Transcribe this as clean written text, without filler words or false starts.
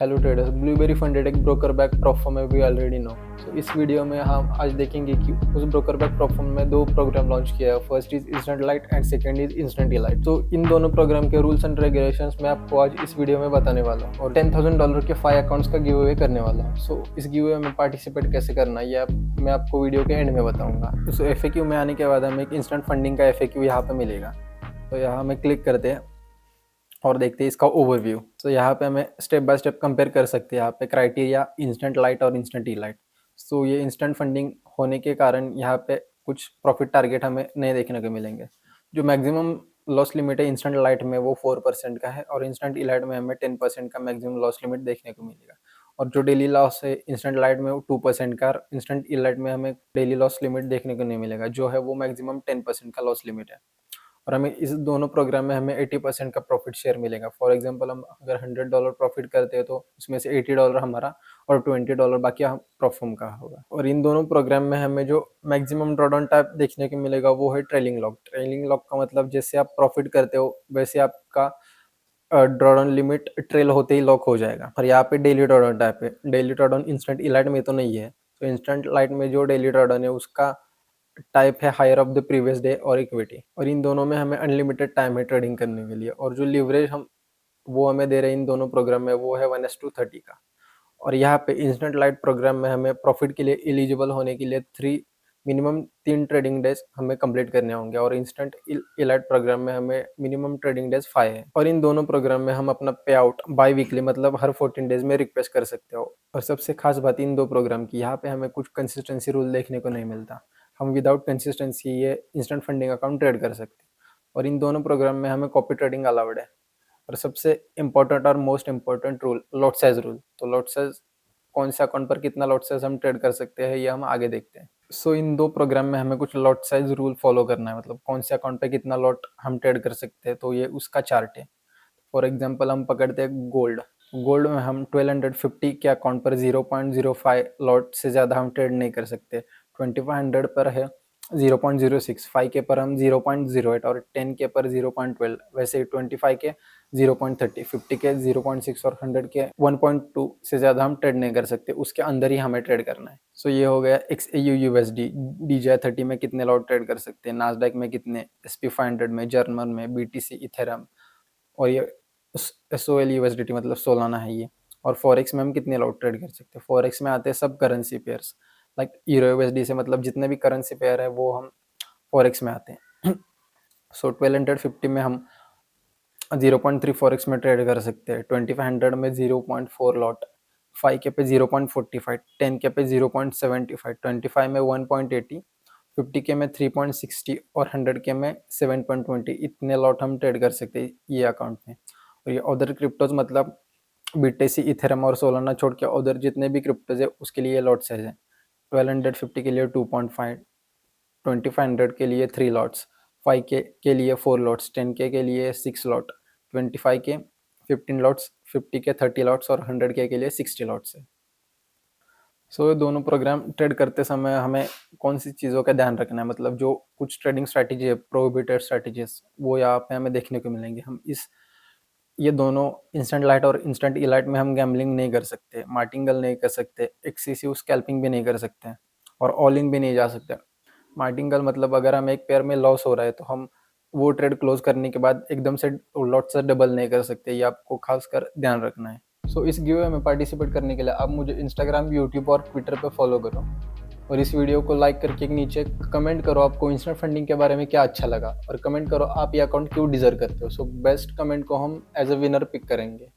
Hello traders, blueberry funded एक broker back prop firm है, we already know. सो इस video में हम आज देखेंगे कि उस ब्रोकर बैक प्रॉप फर्म में दो प्रोग्राम लॉन्च किया है। First is instant light and second is instant elite. तो इन दोनों प्रोग्राम के रूल्स एंड रेगुलेशंस मैं आपको आज इस वीडियो में बताने वाला हूँ और $10,000 के 5 अकाउंट्स का गिव अवे करने वाला हूँ। सो इस गिव अवे में पार्टिसिपेट कैसे करना है मैं आपको वीडियो के एंड में बताऊंगा। तो FAQ में आने के बाद हमें एक इंस्टेंट फंडिंग का FAQ यहाँ पे मिलेगा। तो यहाँ हमें क्लिक करते हैं और देखते हैं इसका ओवरव्यू। तो यहाँ पे हमें स्टेप बाय स्टेप कंपेयर कर सकते हैं यहाँ पे क्राइटेरिया इंस्टेंट लाइट और इंस्टेंट ई लाइट। सो ये इंस्टेंट फंडिंग होने के कारण यहाँ पे कुछ प्रॉफिट टारगेट हमें नए देखने को मिलेंगे। जो मैक्सिमम लॉस लिमिट है इंस्टेंट लाइट में वो 4% का है और इंस्टेंट ई लाइट में हमें 10% का मैक्सिमम लॉस लिमिट देखने को मिलेगा। और जो डेली लॉस है इंस्टेंट लाइट में वो 2% का, इंस्टेंट ई लाइट में हमें डेली लॉस लिमिट देखने को नहीं मिलेगा, जो है वो मैक्सिमम 10% का लॉस लिमिट है। और हमें इस दोनों प्रोग्राम में हमें 80% का प्रॉफिट शेयर मिलेगा। फॉर एग्जांपल हम अगर $100 प्रॉफिट करते हैं तो उसमें से $80 हमारा और $20 बाकी हम प्रॉफिट का होगा। और इन दोनों प्रोग्राम में हमें जो मैक्सिमम ड्रॉडाउन टाइप देखने को मिलेगा वो है ट्रेलिंग लॉक। ट्रेलिंग लॉक का मतलब जैसे आप प्रॉफिट करते हो वैसे आपका ड्रॉडाउन लिमिट ट्रेल होते ही लॉक हो जाएगा। और यहाँ पे डेली ड्रॉडाउन टाइप है। डेली ड्रॉडाउन इंस्टेंट इलाइट में तो नहीं है। तो इंस्टेंट लाइट में जो डेली ड्रॉडाउन है उसका टाइप है higher of the previous day और इक्विटी। और इन दोनों में हमें अनलिमिटेड टाइम है ट्रेडिंग करने के लिए। और जो लिवरेज हम वो हमें दे रहे हैं इन दोनों प्रोग्राम में वो है 1:30 का। और यहाँ पे इंस्टेंट लाइट प्रोग्राम में हमें प्रॉफिट के लिए एलिजिबल होने के लिए मिनिमम 3 ट्रेडिंग डेज हमें कंप्लीट करने होंगे। और इंस्टेंट इलाइट प्रोग्राम में हमें मिनिमम ट्रेडिंग डेज 5 है। और इन दोनों प्रोग्राम में हम अपना पे आउट बाई वीकली मतलब हर 14 डेज में रिक्वेस्ट कर सकते हो। और सबसे खास बात इन दो प्रोग्राम की, यहाँ पे हमें कुछ कंसिस्टेंसी रूल देखने को नहीं मिलता। हम विदाउट कंसिस्टेंसी ये इंस्टेंट फंडिंग अकाउंट ट्रेड कर सकते हैं। और इन दोनों प्रोग्राम में हमें कॉपी ट्रेडिंग अलाउड है। और सबसे इम्पोर्टेंट और most important rule lot size rule. तो लॉट साइज कौन से अकाउंट पर कितना लॉट साइज हम ट्रेड कर सकते हैं ये हम आगे देखते हैं। सो इन दो प्रोग्राम में हमें कुछ लॉट साइज रूल फॉलो करना है, मतलब कौन से अकाउंट पे कितना लॉट हम ट्रेड कर सकते हैं। तो ये उसका चार्ट है। फॉर एग्जांपल हम पकड़ते हैं गोल्ड। गोल्ड में हम 1250 के अकाउंट पर 0.05 लॉट से ज़्यादा हम ट्रेड नहीं कर सकते। 2500 पर है 0.06, 5 के पर हम 0.08 और 10 के पर 0.12, वैसे 25 के 0.30, 50 के 0.6 और 100 के 1.2 से ज़्यादा हम ट्रेड नहीं कर सकते। उसके अंदर ही हमें ट्रेड करना है। सो ये हो गया XAU USD। DJI-30 में कितने लॉट ट्रेड कर सकते हैं, नास्डैक में कितने, SP500 में, जर्मन में, BTC, इथेरम। और ये SOL USDT मतलब सोलाना है ये। और फॉरेक्स में हम कितने लॉट ट्रेड कर सकते हैं। फॉरेक्स में आते हैं सब currency pairs, like euro USD से मतलब जितने भी करेंसी पेयर है वो हम फॉरेक्स में आते हैं। सो 1250 में हम 0.3 फॉरेक्स में ट्रेड कर सकते हैं। 2500 में 0.4 लॉट, 5 के पे 0.45, 10 के पे 0.75, 25 में 1.80, 50 के में 3.60 और 100 के में 7.20। इतने लॉट हम ट्रेड कर सकते हैं ये अकाउंट में। और ये अदर क्रिप्टोज मतलब BTC, इथेरम और सोलाना छोड़ के अदर जितने भी क्रिप्टोज है उसके लिए लॉट साइज है। 1250 के लिए 2.5, 2500 के लिए 3 लॉट्स, 5K के लिए 4 लॉट्स, 10K के लिए 6 लॉट, 25 के 15 लॉट्स, 50 के 30 लॉट्स और 100K के लिए 60 लॉट्स है। सो दोनों प्रोग्राम ट्रेड करते समय हमें कौन सी चीज़ों का ध्यान रखना है, मतलब जो कुछ ट्रेडिंग स्ट्रैटेजी है प्रोहिबिटेड स्ट्रैटेजीज वो यहाँ पे हमें देखने को मिलेंगे। हम ये दोनों इंस्टेंट लाइट और इंस्टेंट इलाइट में हम गैम्बलिंग नहीं कर सकते, मार्टिंगल नहीं कर सकते, एक्सेसिव स्कैल्पिंग भी नहीं कर सकते और ऑल इन भी नहीं जा सकते। मार्टिंगल मतलब अगर हम एक पेयर में लॉस हो रहा है तो हम वो ट्रेड क्लोज करने के बाद एकदम से लॉट से डबल नहीं कर सकते, ये आपको खासकर ध्यान रखना है। सो इस गिव अवे में पार्टिसिपेट करने के लिए आप मुझे इंस्टाग्राम, यूट्यूब और ट्विटर पे फॉलो करो। और इस वीडियो को लाइक करके नीचे कमेंट करो आपको इंस्टेंट फंडिंग के बारे में क्या अच्छा लगा, और कमेंट करो आप ये अकाउंट क्यों डिजर्व करते हो। सो बेस्ट कमेंट को हम एज अ विनर पिक करेंगे।